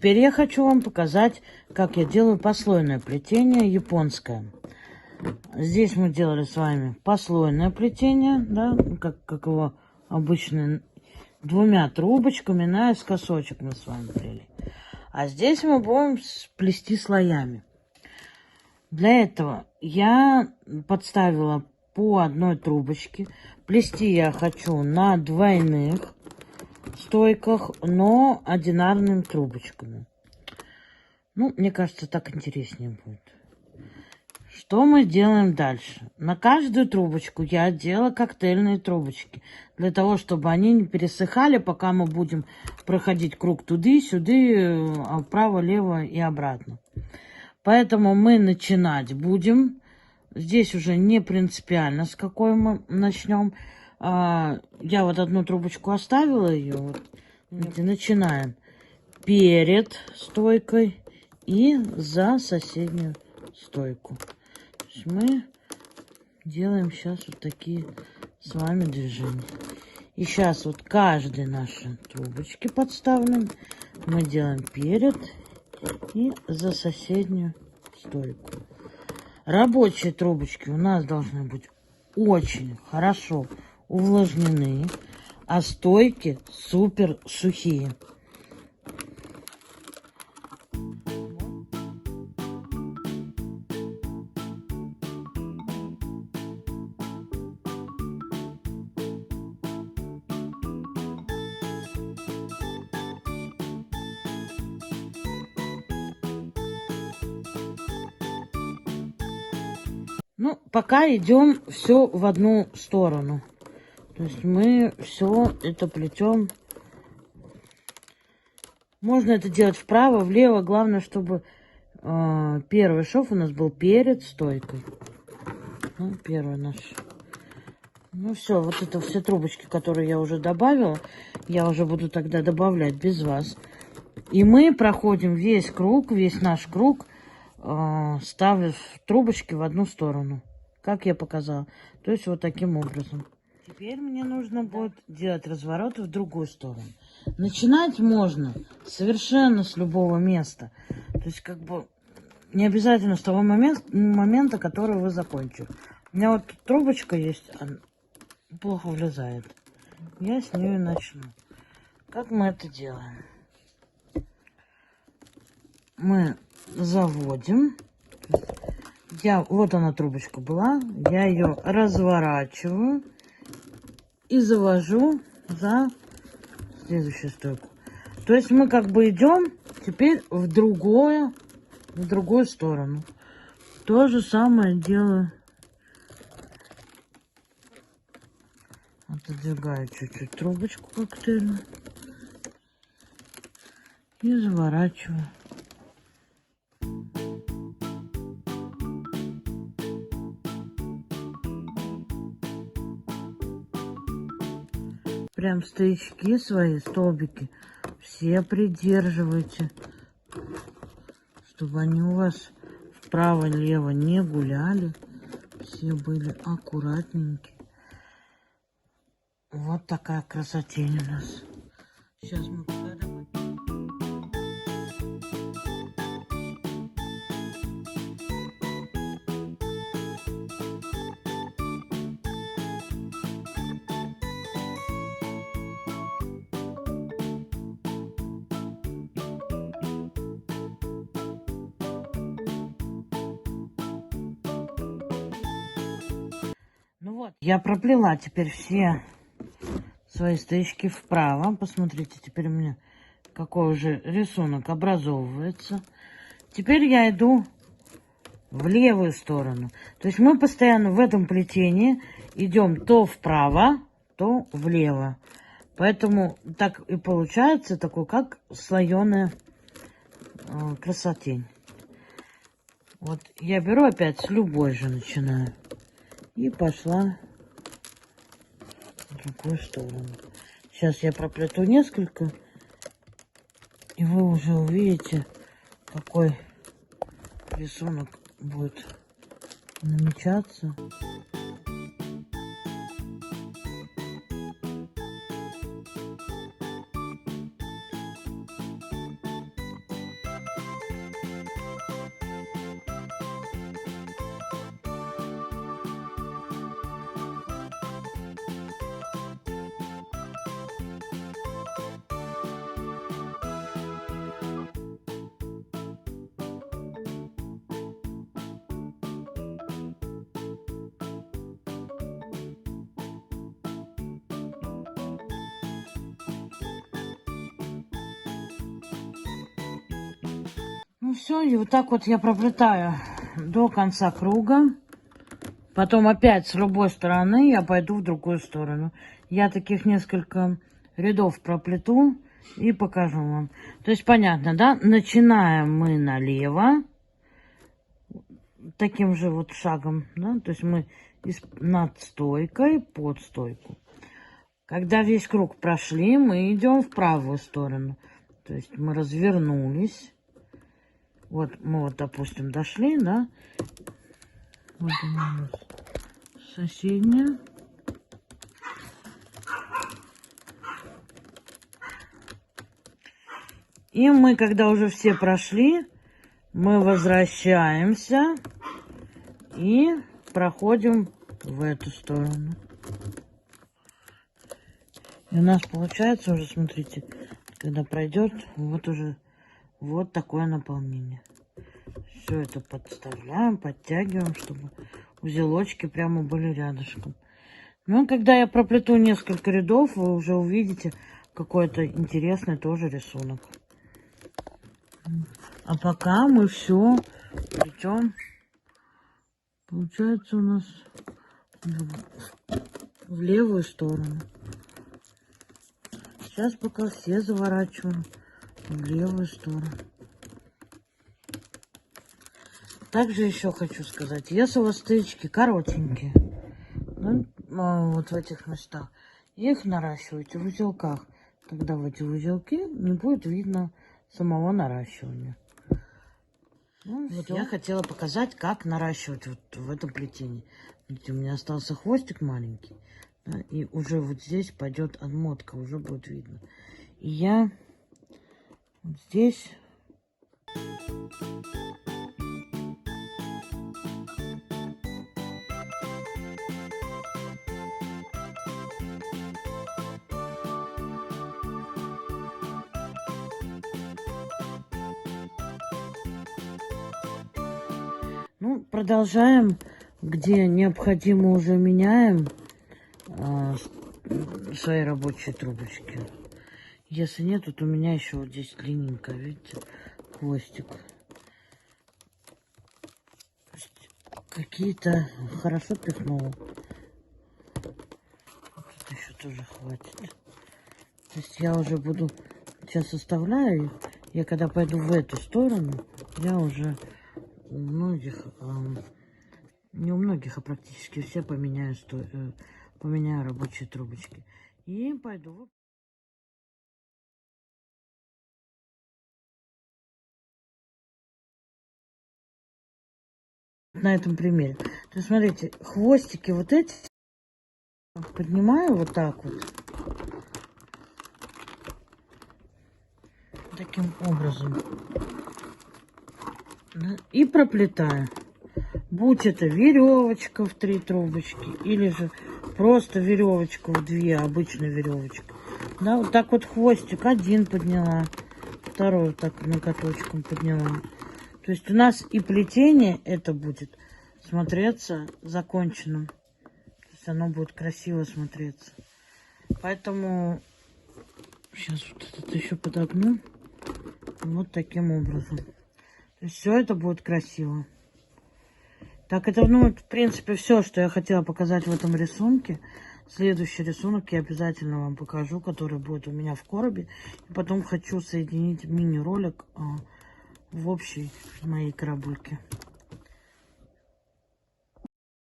теперь я хочу вам показать, как я делаю послойное плетение японское. Здесь мы делали с вами послойное плетение, да, как его обычно, двумя трубочками наискосочек мы с вами плели. А здесь мы будем плести слоями. Для этого я подставила по одной трубочке. Плести я хочу на двойных стойках, но одинарными трубочками. Ну, мне кажется, так интереснее будет. Что мы делаем дальше? На каждую трубочку я делала коктейльные трубочки. Для того, чтобы они не пересыхали, пока мы будем проходить круг туда-сюда, вправо-лево и обратно. Поэтому мы начинать будем. Здесь уже не принципиально, с какой мы начнем. Я вот одну трубочку оставила ее. Вот. Начинаем перед стойкой и за соседнюю стойку. То есть мы делаем сейчас вот такие с вами движения. И сейчас вот каждой нашей трубочки подставленной мы делаем перед и за соседнюю стойку. Рабочие трубочки у нас должны быть очень хорошо увлажнены, а стойки супер сухие. Ну, пока идем все в одну сторону. То есть мы все это плетем. Можно это делать вправо, влево. Главное, чтобы первый шов у нас был перед стойкой. Ну, первый наш. Ну все, вот это все трубочки, которые я уже добавила, я уже буду тогда добавлять без вас. И мы проходим весь круг, весь наш круг, ставив трубочки в одну сторону, как я показала. То есть вот таким образом. Теперь мне нужно будет делать разворот в другую сторону. Начинать можно совершенно с любого места. То есть как бы не обязательно с того момента, который вы закончили. У меня вот тут трубочка есть, она плохо влезает. Я с нее начну. Как мы это делаем? Мы заводим. Вот она трубочка была. Я ее разворачиваю и завожу за следующую стойку. То есть мы как бы идем теперь в другую сторону. То же самое делаю. Отодвигаю чуть-чуть трубочку коктейльную и заворачиваю. Прям стоячки свои, столбики, все придерживайте, чтобы они у вас вправо-лево не гуляли, все были аккуратненькие. Вот такая красотень у нас. Сейчас мы пока добавим. Ну вот, я проплела теперь все свои стоячки вправо. Посмотрите, теперь у меня какой уже рисунок образовывается. Теперь я иду в левую сторону. То есть мы постоянно в этом плетении идем то вправо, то влево. Поэтому так и получается такой, как слоеная красотень. Вот я беру опять с любой же начинаю. И пошла в другую сторону. Сейчас я проплету несколько. И вы уже увидите, какой рисунок будет намечаться. все, и вот так вот я проплетаю до конца круга. Потом опять с любой стороны я пойду в другую сторону. Я таких несколько рядов проплету и покажу вам. То есть понятно, да? Начинаем мы налево. Таким же вот шагом, да? То есть мы над стойкой под стойку. Когда весь круг прошли, мы идем в правую сторону. То есть мы развернулись. Вот мы вот, допустим, дошли, да? Вот она у нас соседняя. И мы, когда уже все прошли, мы возвращаемся и проходим в эту сторону. И у нас получается уже, смотрите, когда пройдет, вот уже вот такое наполнение. Все это подставляем, подтягиваем, чтобы узелочки прямо были рядышком. Ну, когда я проплету несколько рядов, вы уже увидите какой-то интересный тоже рисунок. А пока мы все плетем, получается у нас в левую сторону. Сейчас пока все заворачиваем в левую сторону. Также еще хочу сказать, если у вас стычки коротенькие, да, вот в этих местах, их наращивайте в узелках. Тогда в эти узелки не будет видно самого наращивания. Ну, вот я хотела показать, как наращивать вот в этом плетении. Видите, у меня остался хвостик маленький, да, и уже вот здесь пойдет отмотка, уже будет видно. И я вот здесь продолжаем, где необходимо уже меняем свои рабочие трубочки. Если нет, вот у меня еще вот здесь длинненько, видите, хвостик. Какие-то хорошо пихнула. Тут еще тоже хватит. То есть я уже буду сейчас оставляю. Я когда пойду в эту сторону, я уже у многих, не у многих, а практически все поменяю рабочие трубочки. И пойду. На этом примере. То есть, смотрите, хвостики вот эти поднимаю вот так вот. Таким образом. И проплетаю. Будь это веревочка в 3 трубочки, или же просто веревочка в 2, обычная веревочка. Да, вот так вот хвостик один подняла, второй вот так ноготочком подняла. То есть у нас и плетение это будет смотреться законченным. То есть оно будет красиво смотреться. Поэтому сейчас вот это еще подогну. Вот таким образом. То есть все это будет красиво. Так, это, в принципе, все, что я хотела показать в этом рисунке. Следующий рисунок я обязательно вам покажу, который будет у меня в коробе. И потом хочу соединить мини-ролик в общей моей коробульке.